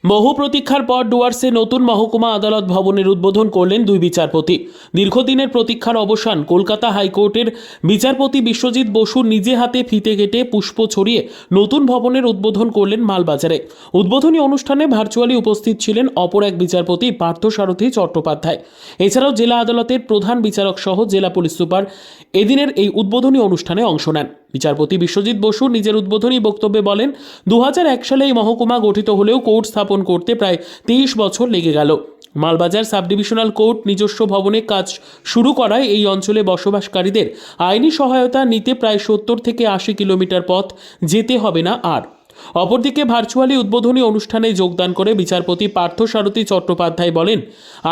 বহু প্রতীক্ষার পর ডুয়ার্সে নতুন মহকুমা আদালত ভবনের উদ্বোধন করলেন দুই বিচারপতি। দীর্ঘদিনের প্রতীক্ষার অবসান। কলকাতা হাইকোর্টের বিচারপতি বিশ্বজিৎ বসু নিজে হাতে ফিতে কেটে পুষ্প ছড়িয়ে নতুন ভবনের উদ্বোধন করলেন মালবাজারে। উদ্বোধনী অনুষ্ঠানে ভার্চুয়ালি উপস্থিত ছিলেন অপর এক বিচারপতি পার্থসারথী চট্টোপাধ্যায়। এছাড়াও জেলা আদালতের প্রধান বিচারক সহ জেলা পুলিশ সুপার এদিনের এই উদ্বোধনী অনুষ্ঠানে অংশ নেন। বিচারপতি বিশ্বজিৎ বসু নিজের উদ্বোধনী বক্তব্যে বলেন, 2001 সালে এই মহকুমা গঠিত হলেও কোর্ট স্থাপন করতে প্রায় 23 বছর লেগে গেল। মালবাজার সাব ডিভিশনাল কোর্ট নিজস্ব ভবনে কাজ শুরু করায় এই অঞ্চলে বসবাসকারীদের আইনি সহায়তা নিতে প্রায় 70 থেকে 80 কিলোমিটার পথ যেতে হবে না আর। অপরদিকে ভার্চুয়ালি উদ্বোধনী অনুষ্ঠানে যোগদান করে বিচারপতি পার্থসারথী চট্টোপাধ্যায় বলেন,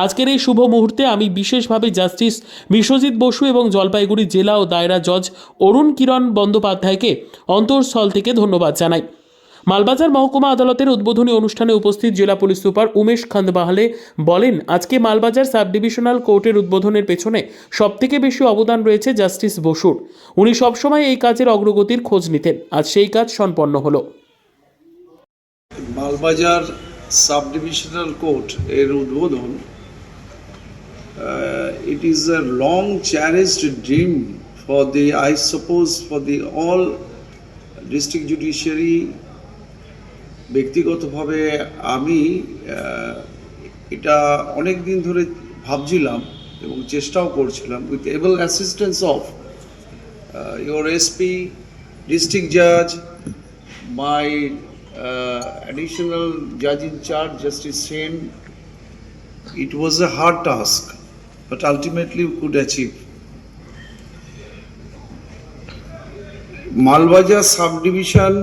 আজকের এই শুভ মুহূর্তে আমি বিশেষভাবে জাস্টিস বিশ্বজিৎ বসু এবং জলপাইগুড়ি জেলা ও দায়রা জজ অরুণ কিরণ বন্দ্যোপাধ্যায়কে অন্তঃস্থল থেকে ধন্যবাদ জানাই। মালবাজার মহকুমা আদালতের উদ্বোধনী অনুষ্ঠানে উপস্থিত জেলা পুলিশ সুপার উমেশ খান্দবাহালে বলেন, আজকে মালবাজার সাব ডিভিশনাল কোর্টের উদ্বোধনের পেছনে সবথেকে বেশি অবদান রয়েছে জাস্টিস বসুর। উনি সবসময় এই কাজের অগ্রগতির খোঁজ নিতেন। আজ সেই কাজ সম্পন্ন হলো। মালবাজার সাব ডিভিশনাল কোর্ট এর উদ্বোধন, it is a long cherished dream for the, I suppose, for the all district judiciary. ব্যক্তিগতভাবে আমি এটা অনেক দিন ধরে ভাবছিলাম এবং চেষ্টাও করছিলাম, with able assistance of your SP, district judge, my additional judge in charge, Justice Sen. It was a hard task, but ultimately we could achieve. Malbajar subdivision,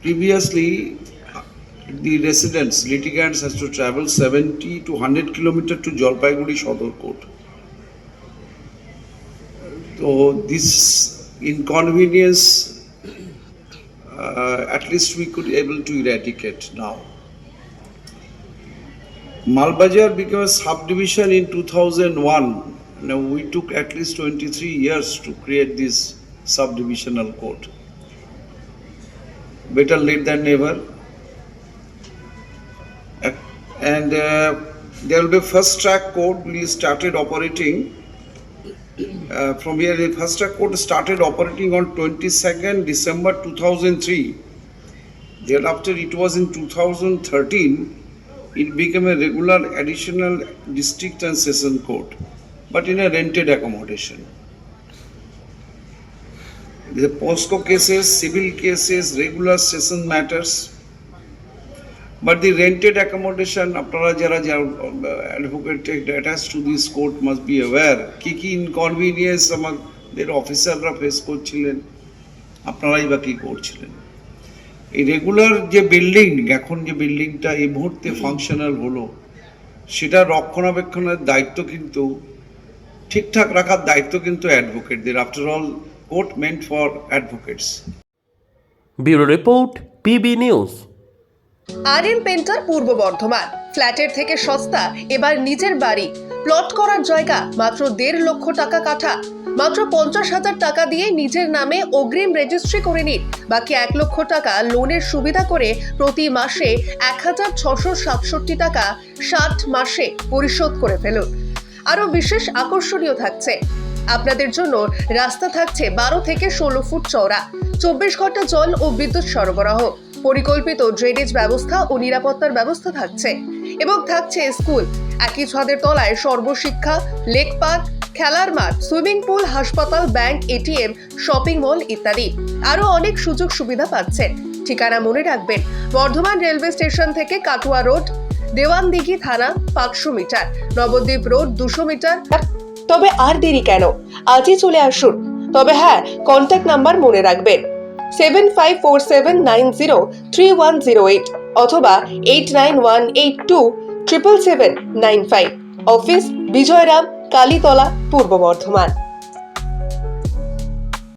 previously the residents, litigants has to travel 70 to 100 kilometers to Jalpaiguri Shodor Court. So this inconvenience at least we could able to eradicate now. Malbajar became a subdivision in 2001. Now we took at least 23 years to create this subdivisional court. Better late than never. And there will be first track court will started operating from here. The first track court started operating on 22nd December 2003. Thereafter it was in 2013 it became a regular additional district and session court, but in a rented accommodation. The POSCO cases, civil cases, regular session matters, but the rented accommodation, apnara jara advocate attached to this court must be aware ki inconvenience amader officerra face korchilen, apnarai ba ki korchilen. এই regular যে building, এখন যে বিল্ডিংটা এই মুহূর্তে functional হলো, সেটা রক্ষণাবেক্ষণের দায়িত্ব কিন্তু ঠিকঠাক রাখার দায়িত্ব কিন্তু অ্যাডভোকেটদের। After all court meant for advocates. Bureau report, PB news. RM পেন্টার পূর্ব বর্ধমান। ফ্ল্যাটের থেকে সস্তা এবার নিজের বাড়ি। প্লট করার জায়গা মাত্র 1.5 লক্ষ টাকা কাঠা। মাত্র 50,000 টাকা দিয়ে নিজের নামে অগ্রিম রেজিস্ট্রি করে নিন। বাকি 1 লক্ষ টাকা লোনের সুবিধা করে প্রতি মাসে 1,667 টাকা 60 মাসে পরিশোধ করে ফেলুন। আরও বিশেষ আকর্ষণীয় থাকছে, আপনাদের জন্য রাস্তা থাকছে 12 থেকে 16 ফুট চওড়া, 24 ঘন্টা জল ও বিদ্যুৎ সরবরাহ, পরিকল্পিত ড্রেনেজ ব্যবস্থা ও নিরাপত্তার ব্যবস্থা থাকছে এবং থাকছে স্কুল। একই ছাদের তলায় সর্বশিক্ষা, লেক পার্ক, খেলার মাঠ, সুইমিং পুল, হাসপাতাল, ব্যাংক, এটিএম, শপিং মল ইত্যাদি আরও অনেক সুযোগ সুবিধা পাচ্ছেন। ঠিকানা মনে রাখবেন, বর্ধমান রেলওয়ে স্টেশন থেকে কাটুয়া রোড, দেওয়ানদিঘি থানা 500 মিটার, নবদ্বীপ রোড 200 মিটার। তবে আর দেরি কেন, আজই চলে আসুন। তবে হ্যাঁ, কন্ট্যাক্ট নাম্বার মনে রাখবেন 7547903108 অথবা 8918277795। অফিস বিজয়রাম, কালীতলা, পূর্ব বর্ধমান।